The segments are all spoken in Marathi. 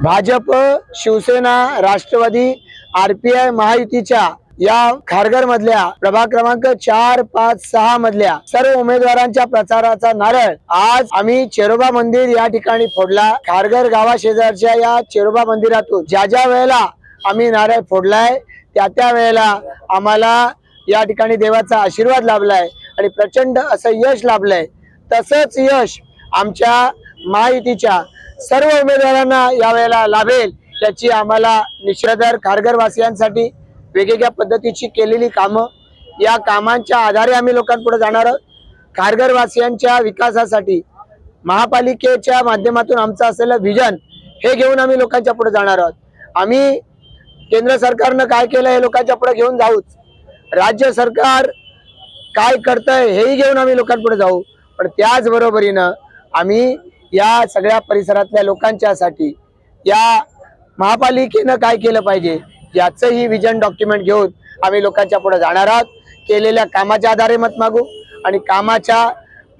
भाजप, शिवसेना, राष्ट्रवादी, आरपीआय महायुतीच्या या खारघर मधल्या प्रभाग क्रमांक 4, 5, 6 मधल्या सर्व उमेदवारांच्या प्रचाराचा नारळ आज आम्ही चेरोबा मंदिर या ठिकाणी फोडला। खारघर गावा शेजारच्या या चेरोबा मंदिरातून ज्या वेळेला आम्ही नारळ फोडलाय त्या वेळेला आम्हाला या ठिकाणी देवाचा आशीर्वाद लाभलाय आणि प्रचंड असं यश लाभलंय। तसंच यश आमच्या महायुतीच्या सर्व उमेदवारांना या वेळेला लाभेल याची आम्हाला निश्चितच खारघर वासियांसाठी वेगवेगळ्या पद्धतीची केलेली कामं, या कामांच्या आधारे आम्ही लोकांपुढे जाणार आहोत। खारघर वासियांच्या विकासासाठी महापालिकेच्या माध्यमातून आमचं असलेलं विजन हे घेऊन आम्ही लोकांच्या पुढे जाणार आहोत। आम्ही केंद्र सरकारनं काय केलं हे लोकांच्या पुढे घेऊन जाऊच, राज्य सरकार काय करतंय हेही घेऊन आम्ही लोकांपुढे जाऊ, पण त्याच बरोबरीनं आम्ही या सगळ्या परिसरातल्या लोकांच्यासाठी या महापालिकेनं काय केलं पाहिजे याचंही विजन डॉक्युमेंट घेऊन आम्ही लोकांच्या पुढे जाणार आहोत। केलेल्या कामाच्या आधारे मत मागू आणि कामाच्या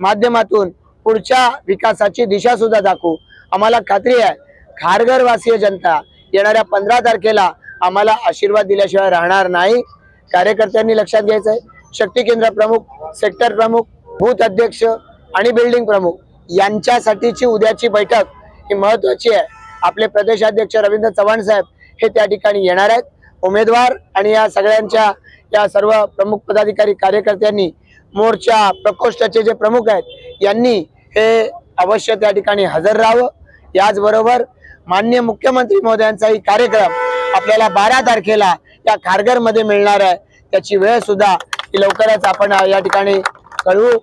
माध्यमातून पुढच्या विकासाची दिशा सुद्धा दाखवू। आम्हाला खात्री आहे खारघर वासीय जनता येणाऱ्या 15 तारखेला आम्हाला आशीर्वाद दिल्याशिवाय राहणार नाही। कार्यकर्त्यांनी लक्षात घ्यायचंय, शक्ती केंद्र प्रमुख, सेक्टर प्रमुख, बूथ अध्यक्ष आणि बिल्डिंग प्रमुख यांच्यासाठीची उद्याची बैठक ही महत्त्वाची आहे। आपले प्रदेशाध्यक्ष रवींद्र चव्हाण साहेब हे त्या ठिकाणी येणार आहेत। उमेदवार आणि या सगळ्यांच्या या सर्व प्रमुख पदाधिकारी कार्यकर्त्यांनी, मोर्चा प्रकोष्ठाचे जे प्रमुख आहेत यांनी हे अवश्य त्या ठिकाणी हजर राहावं। याचबरोबर माननीय मुख्यमंत्री महोदयांचाही कार्यक्रम आपल्याला 12 तारखेला या खारघर मध्ये मिळणार आहे, त्याची वेळ सुद्धा लवकरच आपण या ठिकाणी कळवू।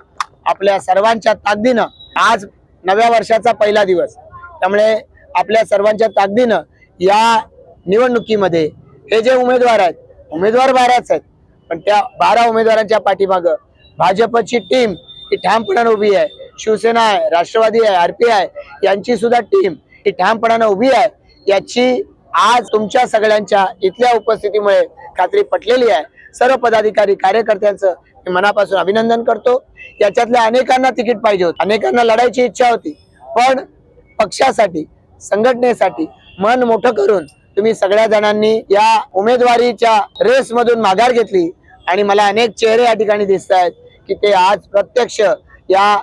आपल्या सर्वांच्या ताकदीनं आज नव्या वर्षाचा पहिला दिवस, त्यामुळे आपल्या सर्वांच्या ताकदीनं या निवडणुकीमध्ये हे जे उमेदवार आहेत, उमेदवार 12च आहेत, पण त्या 12 उमेदवारांच्या पाठीमागं भाजपची टीम ही ठामपणाने उभी आहे। शिवसेना आहे, राष्ट्रवादी आहे, आरपीआय यांची सुद्धा टीम ही ठामपणाने उभी आहे। याची आज तुमच्या सगळ्यांच्या इथल्या उपस्थितीमुळे खात्री पटलेली आहे। सर्व पदाधिकारी कार्यकर्त्यांचं मी मनापासून अभिनंदन करतो। याच्यातल्या अनेकांना तिकीट पाहिजे होतं, अनेकांना लढायची इच्छा होती, पण पक्षासाठी, संघटनेसाठी मन मोठं करून तुम्ही सगळ्या जणांनी या उमेदवारीच्या रेस मधून माघार घेतली आणि मला अनेक चेहरे या ठिकाणी दिसत आहेत की ते आज प्रत्यक्ष या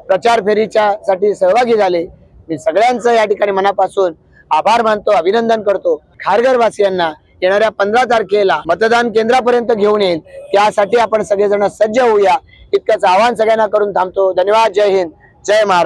प्रचार फेरीच्या साठी सहभागी झाले। मी सगळ्यांचं या ठिकाणी मनापासून आभार मानतो, अभिनंदन करतो। खारघर वासियांना येणाऱ्या 15 तारखेला मतदान केंद्रापर्यंत घेऊन येईल, त्यासाठी आपण सगळेजण सज्ज होऊया इतकंच आवाहन सगळ्यांना करून थांबतो। धन्यवाद। जय हिंद, जय महाराष्ट्र।